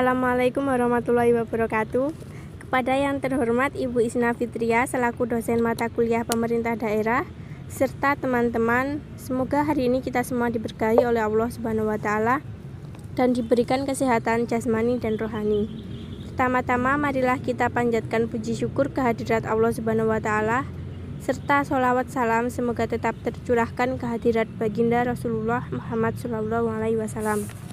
Assalamualaikum warahmatullahi wabarakatuh. Kepada yang terhormat Ibu Isna Fitria selaku dosen mata kuliah pemerintah daerah serta teman-teman, semoga hari ini kita semua diberkahi oleh Allah Subhanahu wa taala dan diberikan kesehatan jasmani dan rohani. Pertama-tama marilah kita panjatkan puji syukur kehadirat Allah Subhanahu wa taala serta sholawat salam semoga tetap tercurahkan kehadirat baginda Rasulullah Muhammad SAW.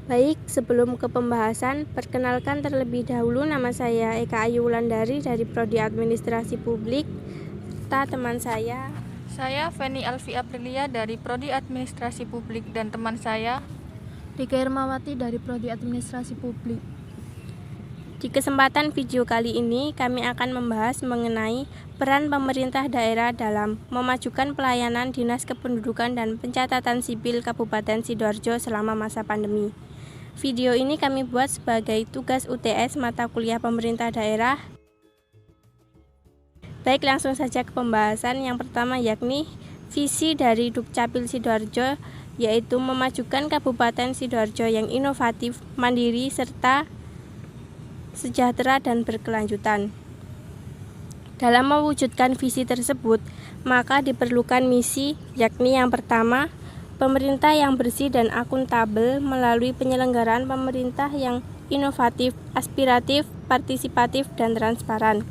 Baik, sebelum ke pembahasan, perkenalkan terlebih dahulu nama saya Eka Ayu Wulandari dari Prodi Administrasi Publik, serta teman saya Feni Alfi Aprilia dari Prodi Administrasi Publik dan teman saya Rika Irmawati dari Prodi Administrasi Publik. Di kesempatan video kali ini, kami akan membahas mengenai peran pemerintah daerah dalam memajukan pelayanan Dinas Kependudukan dan Pencatatan Sipil Kabupaten Sidoarjo selama masa pandemi. Video ini kami buat sebagai tugas UTS mata kuliah pemerintah daerah. Baik, langsung saja ke pembahasan. Yang pertama yakni visi dari Dukcapil Sidoarjo, yaitu memajukan Kabupaten Sidoarjo yang inovatif, mandiri, serta sejahtera dan berkelanjutan. Dalam mewujudkan visi tersebut, maka diperlukan misi, yakni yang pertama, pemerintah yang bersih dan akuntabel melalui penyelenggaraan pemerintah yang inovatif, aspiratif, partisipatif, dan transparan.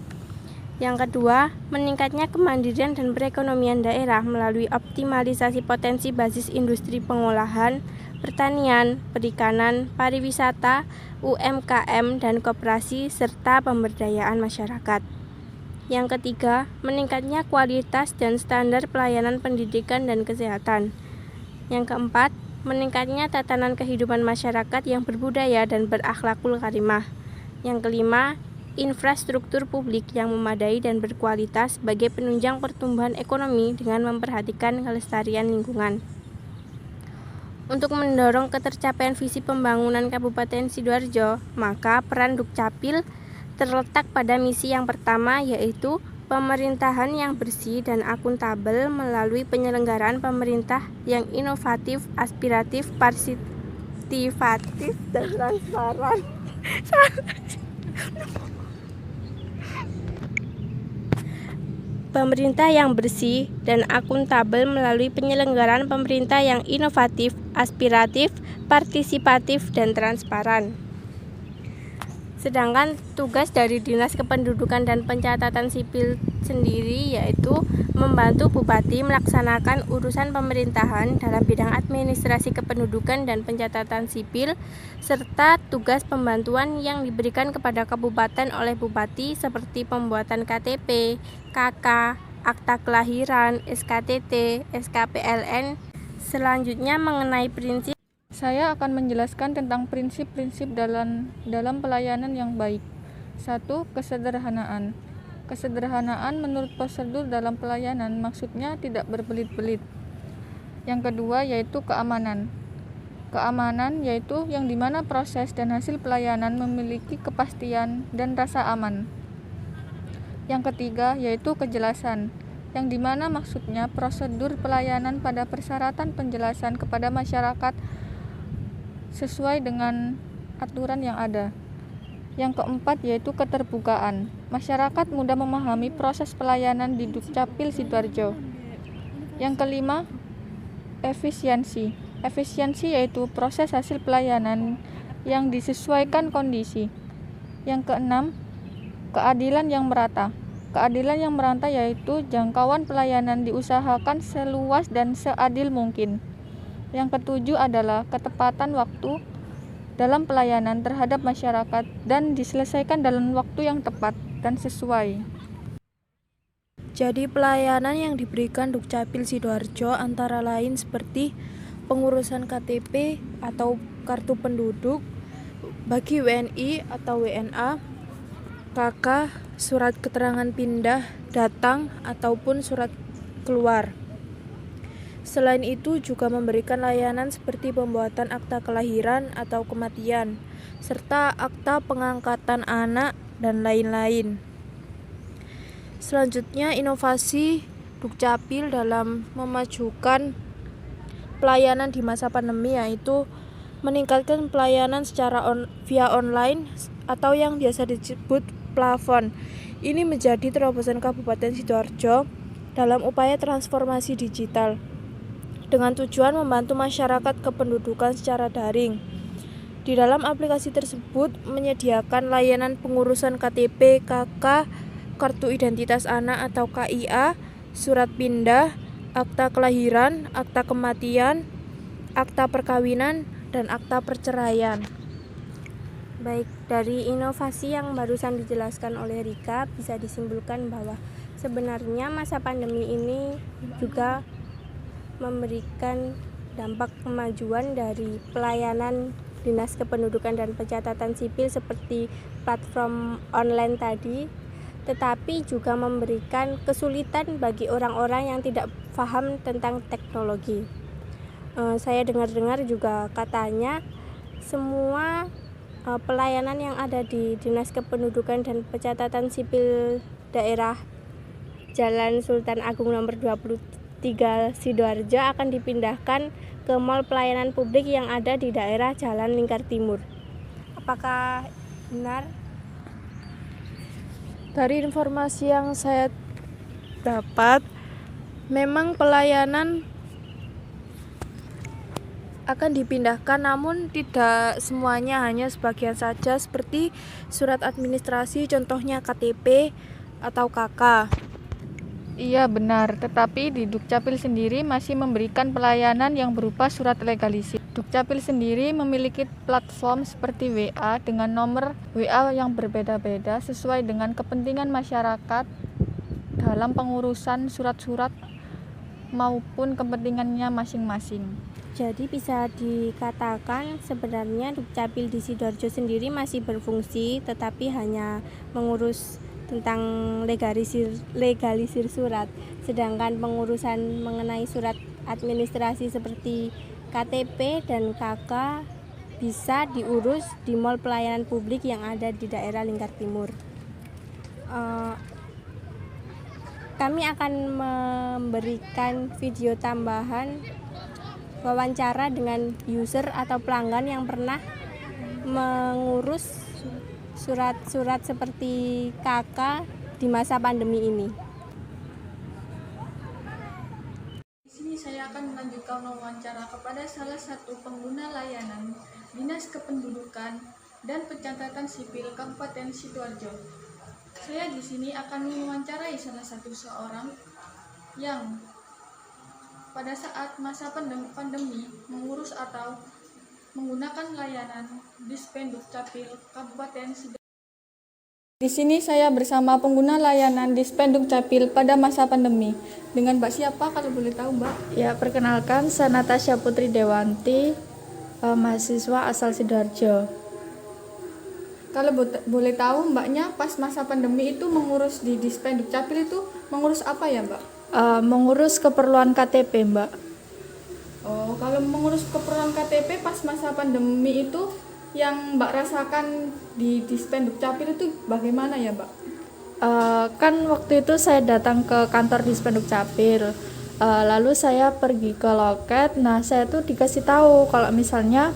Yang kedua, meningkatnya kemandirian dan perekonomian daerah melalui optimalisasi potensi basis industri pengolahan, pertanian, perikanan, pariwisata, UMKM, dan koperasi, serta pemberdayaan masyarakat. Yang ketiga, meningkatnya kualitas dan standar pelayanan pendidikan dan kesehatan. Yang keempat, meningkatnya tatanan kehidupan masyarakat yang berbudaya dan berakhlakul karimah. Yang kelima, infrastruktur publik yang memadai dan berkualitas sebagai penunjang pertumbuhan ekonomi dengan memperhatikan kelestarian lingkungan. Untuk mendorong ketercapaian visi pembangunan Kabupaten Sidoarjo, maka peran Dukcapil terletak pada misi yang pertama, yaitu pemerintahan yang bersih dan akuntabel melalui penyelenggaraan pemerintah yang inovatif, aspiratif, partisipatif, dan transparan. Pemerintah yang bersih dan akuntabel melalui penyelenggaraan pemerintah yang inovatif, aspiratif, partisipatif, dan transparan. Sedangkan tugas dari Dinas Kependudukan dan Pencatatan Sipil sendiri yaitu membantu Bupati melaksanakan urusan pemerintahan dalam bidang administrasi kependudukan dan pencatatan sipil, serta tugas pembantuan yang diberikan kepada kabupaten oleh Bupati seperti pembuatan KTP, KK, akta kelahiran, SKTT, SKPLN. Selanjutnya mengenai prinsip, Saya akan menjelaskan tentang prinsip-prinsip dalam pelayanan yang baik. 1. Kesederhanaan. Kesederhanaan menurut prosedur dalam pelayanan maksudnya tidak berbelit-belit. Yang kedua yaitu keamanan. Keamanan yaitu yang dimana proses dan hasil pelayanan memiliki kepastian dan rasa aman. Yang ketiga yaitu kejelasan, yang dimana maksudnya prosedur pelayanan pada persyaratan penjelasan kepada masyarakat sesuai dengan aturan yang ada. Yang keempat yaitu keterbukaan. Masyarakat mudah memahami proses pelayanan di Dukcapil Sidoarjo. Yang kelima, efisiensi. Efisiensi yaitu proses hasil pelayanan yang disesuaikan kondisi. Yang keenam, keadilan yang merata. Keadilan yang merata yaitu jangkauan pelayanan diusahakan seluas dan seadil mungkin. Yang ketujuh adalah ketepatan waktu dalam pelayanan terhadap masyarakat dan diselesaikan dalam waktu yang tepat dan sesuai. Jadi pelayanan yang diberikan Dukcapil Sidoarjo antara lain seperti pengurusan KTP atau kartu penduduk bagi WNI atau WNA, KK, surat keterangan pindah, datang, ataupun surat keluar. Selain itu juga memberikan layanan seperti pembuatan akta kelahiran atau kematian, serta akta pengangkatan anak, dan lain-lain. Selanjutnya, inovasi Dukcapil dalam memajukan pelayanan di masa pandemi yaitu meningkatkan pelayanan via online atau yang biasa disebut plafon. Ini menjadi terobosan Kabupaten Sidoarjo dalam upaya transformasi digital dengan tujuan membantu masyarakat kependudukan secara daring. Di dalam aplikasi tersebut menyediakan layanan pengurusan KTP, KK, Kartu Identitas Anak atau KIA, surat pindah, akta kelahiran, akta kematian, akta perkawinan, dan akta perceraian. Baik, dari inovasi yang barusan dijelaskan oleh Rika bisa disimpulkan bahwa sebenarnya masa pandemi ini juga memberikan dampak kemajuan dari pelayanan Dinas Kependudukan dan Pencatatan Sipil seperti platform online tadi, tetapi juga memberikan kesulitan bagi orang-orang yang tidak paham tentang teknologi. Saya dengar-dengar juga katanya semua pelayanan yang ada di Dinas Kependudukan dan Pencatatan Sipil daerah Jalan Sultan Agung nomor 23 Sidoarjo akan dipindahkan ke Mall Pelayanan Publik yang ada di daerah Jalan Lingkar Timur. Apakah benar? Dari informasi yang saya dapat, memang pelayanan akan dipindahkan, namun tidak semuanya, hanya sebagian saja seperti surat administrasi, contohnya KTP atau KK. Iya benar, tetapi di Dukcapil sendiri masih memberikan pelayanan yang berupa surat legalisir. Dukcapil sendiri memiliki platform seperti WA dengan nomor WA yang berbeda-beda sesuai dengan kepentingan masyarakat dalam pengurusan surat-surat maupun kepentingannya masing-masing. Jadi bisa dikatakan sebenarnya Dukcapil di Sidoarjo sendiri masih berfungsi, tetapi hanya mengurus tentang legalisir surat, sedangkan pengurusan mengenai surat administrasi seperti KTP dan KK bisa diurus di Mall Pelayanan Publik yang ada di daerah Lingkar Timur. Kami akan memberikan video tambahan wawancara dengan user atau pelanggan yang pernah mengurus surat-surat seperti KK di masa pandemi ini. Di sini saya akan melanjutkan wawancara kepada salah satu pengguna layanan Dinas Kependudukan dan Pencatatan Sipil Kabupaten Sidoarjo. Saya di sini akan mewawancarai salah satu seorang yang pada saat masa pandemi mengurus atau menggunakan layanan Dispendukcapil Kabupaten Sidoarjo. Di sini saya bersama pengguna layanan Dispendukcapil pada masa pandemi. Dengan Mbak siapa kalau boleh tahu, Mbak? Ya, perkenalkan, saya Natasha Putri Dewanti, mahasiswa asal Sidoarjo. Kalau boleh tahu Mbaknya pas masa pandemi itu mengurus di Dispendukcapil itu mengurus apa ya, Mbak? Mengurus keperluan KTP, Mbak. Oh, kalau mengurus keperluan KTP pas masa pandemi itu yang Mbak rasakan di Dispendukcapil itu bagaimana ya, Mbak? Kan waktu itu saya datang ke kantor Dispendukcapil, lalu saya pergi ke loket. Nah, saya tuh dikasih tahu kalau misalnya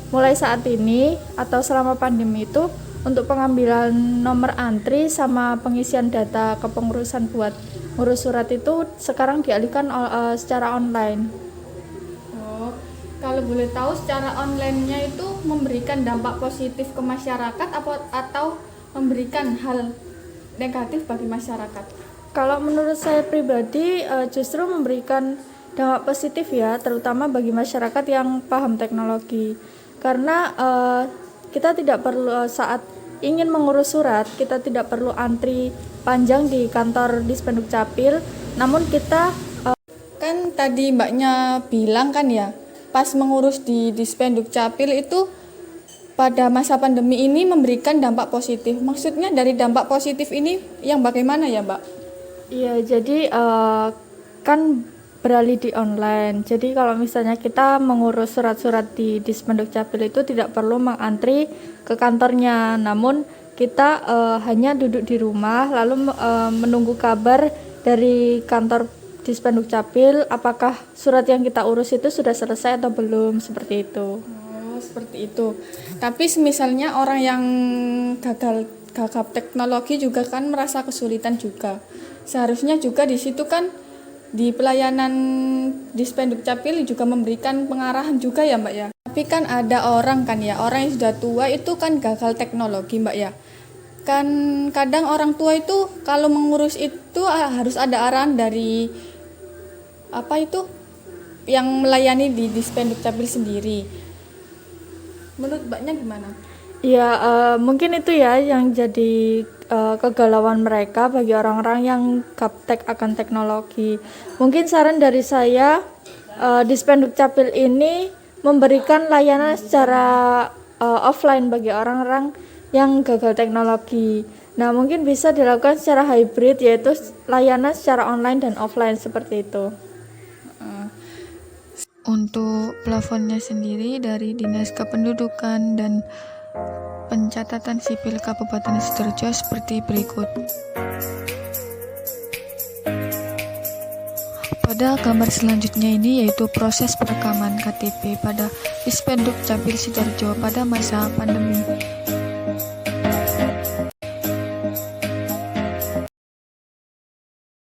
mulai saat ini atau selama pandemi itu untuk pengambilan nomor antri sama pengisian data kepengurusan buat ngurus surat itu sekarang dialihkan secara online. Oh, kalau boleh tahu secara online-nya itu memberikan dampak positif ke masyarakat atau memberikan hal negatif bagi masyarakat? Kalau menurut saya pribadi justru memberikan dampak positif ya, terutama bagi masyarakat yang paham teknologi. Karena kita tidak perlu saat ingin mengurus surat, kita tidak perlu antri panjang di kantor Dispendukcapil, namun kita kan tadi Mbaknya bilang kan ya, pas mengurus di Dispendukcapil itu pada masa pandemi ini memberikan dampak positif. Maksudnya dari dampak positif ini yang bagaimana ya, Mbak? Iya, jadi kan beralih di online. Jadi kalau misalnya kita mengurus surat-surat di Dispendukcapil itu tidak perlu mengantri ke kantornya, namun kita hanya duduk di rumah lalu menunggu kabar dari kantor Dispendukcapil apakah surat yang kita urus itu sudah selesai atau belum, seperti itu. Oh, Oh, seperti itu. Tapi misalnya orang yang gagal gagap teknologi juga kan merasa kesulitan juga. Seharusnya juga di situ kan di pelayanan Dispenduk Capil juga memberikan pengarahan juga ya Mbak ya. Tapi kan ada orang kan ya, orang yang sudah tua itu kan gagal teknologi Mbak ya. Kan kadang orang tua itu kalau mengurus itu harus ada arahan dari apa itu yang melayani di Dispenduk Capil sendiri. Menurut Mbaknya gimana? Ya, mungkin itu ya yang jadi kegalauan mereka bagi orang-orang yang gaptek akan teknologi. Mungkin saran dari saya, Dispenduk Capil ini memberikan layanan secara offline bagi orang-orang yang gagal teknologi. Nah, mungkin bisa dilakukan secara hybrid, yaitu layanan secara online dan offline seperti itu. Untuk plafonnya sendiri dari Dinas Kependudukan dan Pencatatan Sipil Kabupaten Sidoarjo seperti berikut. Pada gambar selanjutnya ini yaitu proses perekaman KTP pada Dispenduk Capil Sidoarjo pada masa pandemi